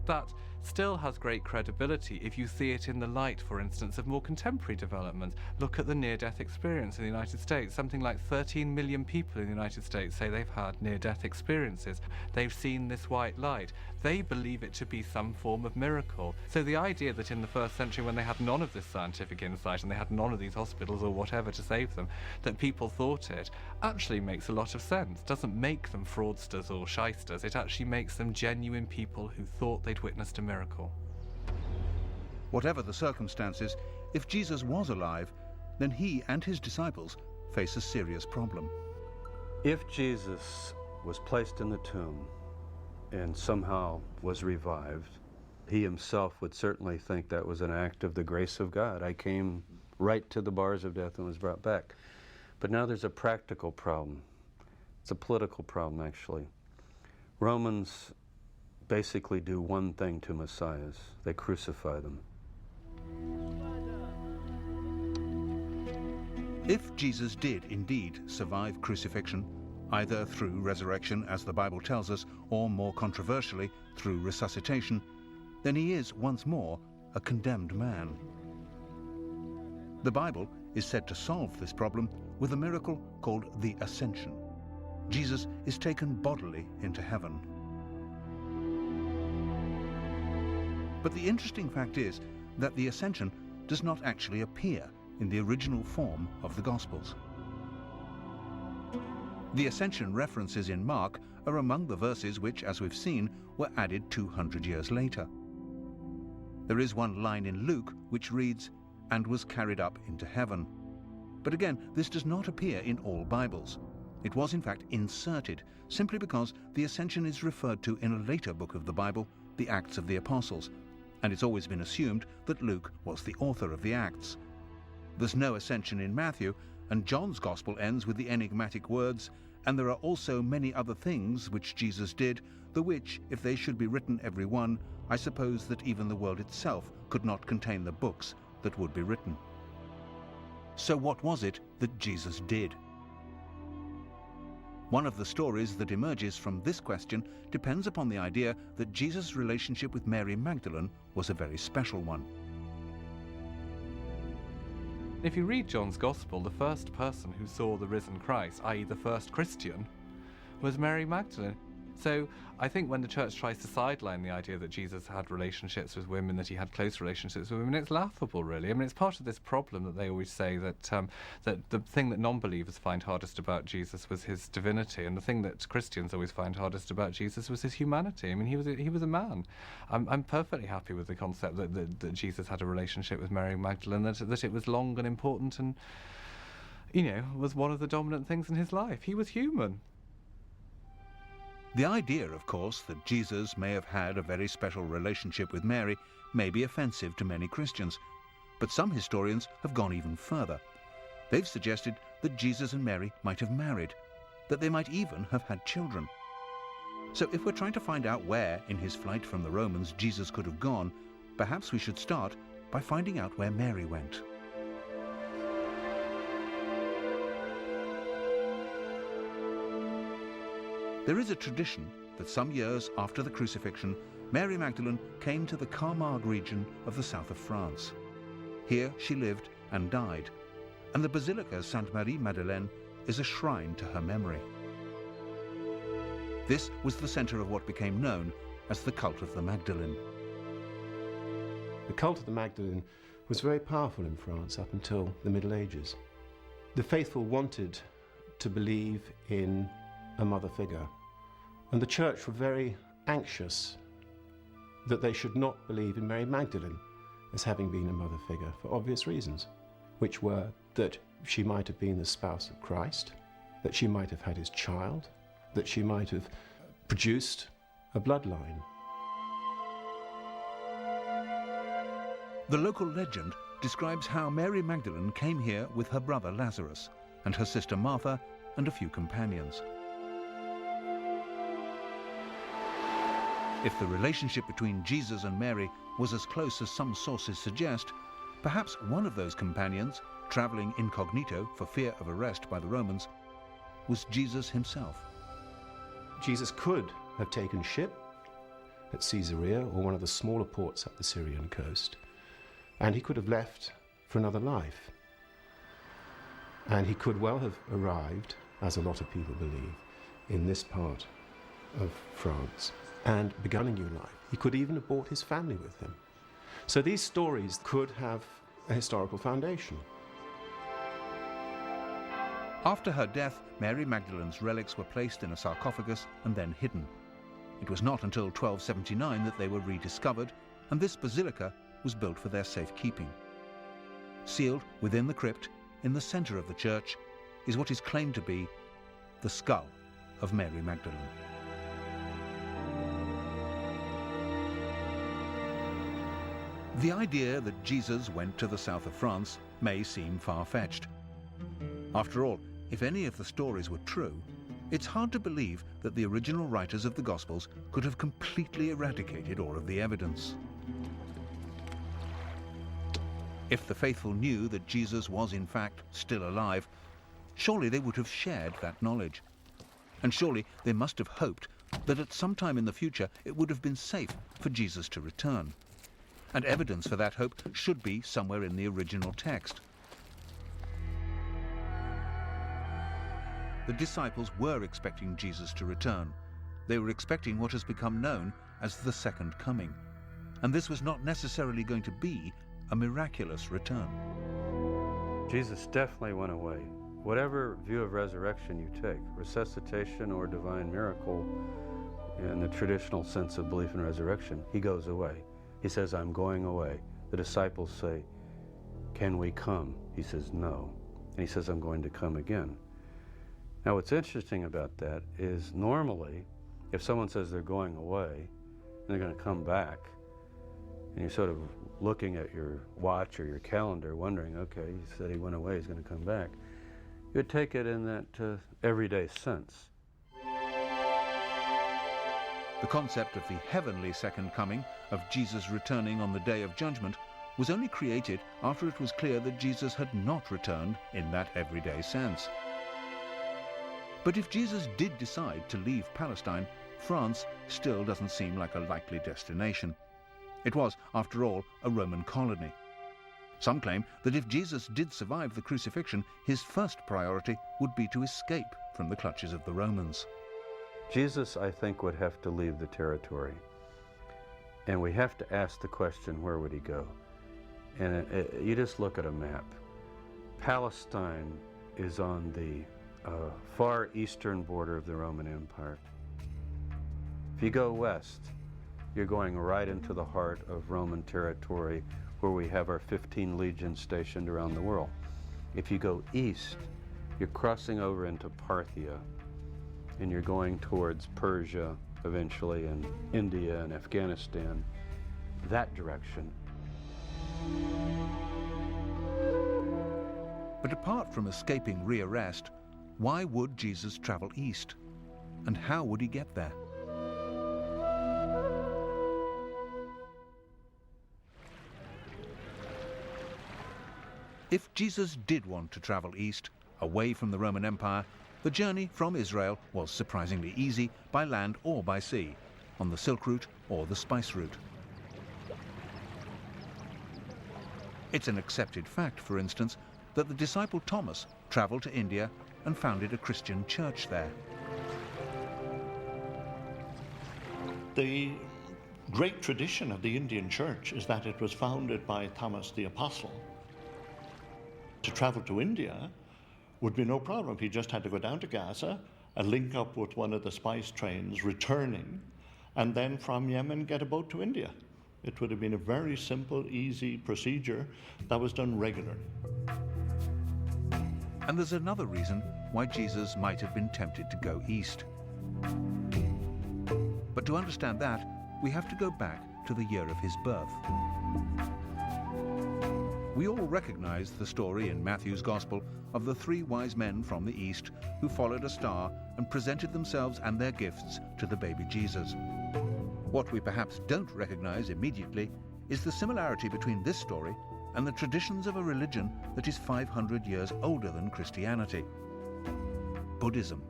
that still has great credibility if you see it in the light, for instance, of more contemporary developments. Look at the near-death experience in the United States. Something like 13 million people in the United States say they've had near-death experiences. They've seen this white light. They believe it to be some form of miracle. So the idea that in the first century, when they had none of this scientific insight and they had none of these hospitals or whatever to save them, that people thought it, actually makes a lot of sense. Doesn't make them fraudsters or shysters. It actually makes them genuine people who thought they'd witnessed a miracle. Whatever the circumstances, if Jesus was alive, then he and his disciples face a serious problem. If Jesus was placed in the tomb and somehow was revived, he himself would certainly think that was an act of the grace of God. I came right to the bars of death and was brought back. But now there's a practical problem. It's a political problem, actually. Romans basically do one thing to messiahs. They crucify them. If Jesus did indeed survive crucifixion, either through resurrection, as the Bible tells us, or more controversially, through resuscitation, then he is once more a condemned man. The Bible is said to solve this problem with a miracle called the Ascension. Jesus is taken bodily into heaven. But the interesting fact is that the Ascension does not actually appear in the original form of the Gospels. The Ascension references in Mark are among the verses which, as we've seen, were added 200 years later. There is one line in Luke which reads, "and was carried up into heaven." But again, this does not appear in all Bibles. It was in fact inserted, simply because the Ascension is referred to in a later book of the Bible, the Acts of the Apostles, and it's always been assumed that Luke was the author of the Acts. There's no Ascension in Matthew, and John's Gospel ends with the enigmatic words, "and there are also many other things which Jesus did, the which, if they should be written every one, I suppose that even the world itself could not contain the books that would be written." So what was it that Jesus did? One of the stories that emerges from this question depends upon the idea that Jesus' relationship with Mary Magdalene was a very special one. If you read John's Gospel, the first person who saw the risen Christ, i.e. the first Christian, was Mary Magdalene. So I think when the church tries to sideline the idea that Jesus had relationships with women, that he had close relationships with women, it's laughable, really. I mean, it's part of this problem that they always say that that the thing that non-believers find hardest about Jesus was his divinity, and the thing that Christians always find hardest about Jesus was his humanity. I mean, he was a man. I'm perfectly happy with the concept that Jesus had a relationship with Mary Magdalene, that it was long and important and, was one of the dominant things in his life. He was human. The idea, of course, that Jesus may have had a very special relationship with Mary may be offensive to many Christians, but some historians have gone even further. They've suggested that Jesus and Mary might have married, that they might even have had children. So if we're trying to find out where, in his flight from the Romans, Jesus could have gone, perhaps we should start by finding out where Mary went. There is a tradition that some years after the crucifixion, Mary Magdalene came to the Camargue region of the south of France. Here she lived and died, and the Basilica Sainte Marie Madeleine is a shrine to her memory. This was the center of what became known as the cult of the Magdalene. The cult of the Magdalene was very powerful in France up until the Middle Ages. The faithful wanted to believe in a mother figure, and the church were very anxious that they should not believe in Mary Magdalene as having been a mother figure for obvious reasons, which were that she might have been the spouse of Christ, that she might have had his child, that she might have produced a bloodline. The local legend describes how Mary Magdalene came here with her brother Lazarus and her sister Martha and a few companions. If the relationship between Jesus and Mary was as close as some sources suggest, perhaps one of those companions, traveling incognito for fear of arrest by the Romans, was Jesus himself. Jesus could have taken ship at Caesarea or one of the smaller ports up the Syrian coast, and he could have left for another life. And he could well have arrived, as a lot of people believe, in this part of France and begun a new life. He could even have brought his family with him. So these stories could have a historical foundation. After her death, Mary Magdalene's relics were placed in a sarcophagus and then hidden. It was not until 1279 that they were rediscovered, and this basilica was built for their safekeeping. Sealed within the crypt, in the center of the church, is what is claimed to be the skull of Mary Magdalene. The idea that Jesus went to the south of France may seem far-fetched. After all, if any of the stories were true, it's hard to believe that the original writers of the Gospels could have completely eradicated all of the evidence. If the faithful knew that Jesus was in fact still alive, surely they would have shared that knowledge. And surely they must have hoped that at some time in the future it would have been safe for Jesus to return. And evidence for that hope should be somewhere in the original text. The disciples were expecting Jesus to return. They were expecting what has become known as the second coming. And this was not necessarily going to be a miraculous return. Jesus definitely went away. Whatever view of resurrection you take, resuscitation or divine miracle, in the traditional sense of belief in resurrection, he goes away. He says, I'm going away. The disciples say, can we come? He says, no. And he says, I'm going to come again. Now, what's interesting about that is normally, if someone says they're going away and they're going to come back, and you're sort of looking at your watch or your calendar wondering, okay, he said he went away, he's going to come back, you would take it in that everyday sense. The concept of the heavenly second coming, of Jesus returning on the day of judgment, was only created after it was clear that Jesus had not returned in that everyday sense. But if Jesus did decide to leave Palestine, France still doesn't seem like a likely destination. It was, after all, a Roman colony. Some claim that if Jesus did survive the crucifixion, his first priority would be to escape from the clutches of the Romans. Jesus, I think, would have to leave the territory. And we have to ask the question, where would he go? And you just look at a map. Palestine is on the far eastern border of the Roman Empire. If you go west, you're going right into the heart of Roman territory, where we have our 15 legions stationed around the world. If you go east, you're crossing over into Parthia, and you're going towards Persia eventually, and India and Afghanistan, that direction. But apart from escaping rearrest, why would Jesus travel east? And how would he get there? If Jesus did want to travel east, away from the Roman Empire, the journey from Israel was surprisingly easy by land or by sea, on the Silk Route or the Spice Route. It's an accepted fact, for instance, that the disciple Thomas traveled to India and founded a Christian church there. The great tradition of the Indian church is that it was founded by Thomas the Apostle. To travel to India would be no problem. He just had to go down to Gaza and link up with one of the spice trains returning, and then from Yemen get a boat to India. It would have been a very simple, easy procedure that was done regularly. And there's another reason why Jesus might have been tempted to go east. But to understand that, we have to go back to the year of his birth. We all recognize the story in Matthew's Gospel of the 3 wise men from the east who followed a star and presented themselves and their gifts to the baby Jesus. What we perhaps don't recognize immediately is the similarity between this story and the traditions of a religion that is 500 years older than Christianity, Buddhism.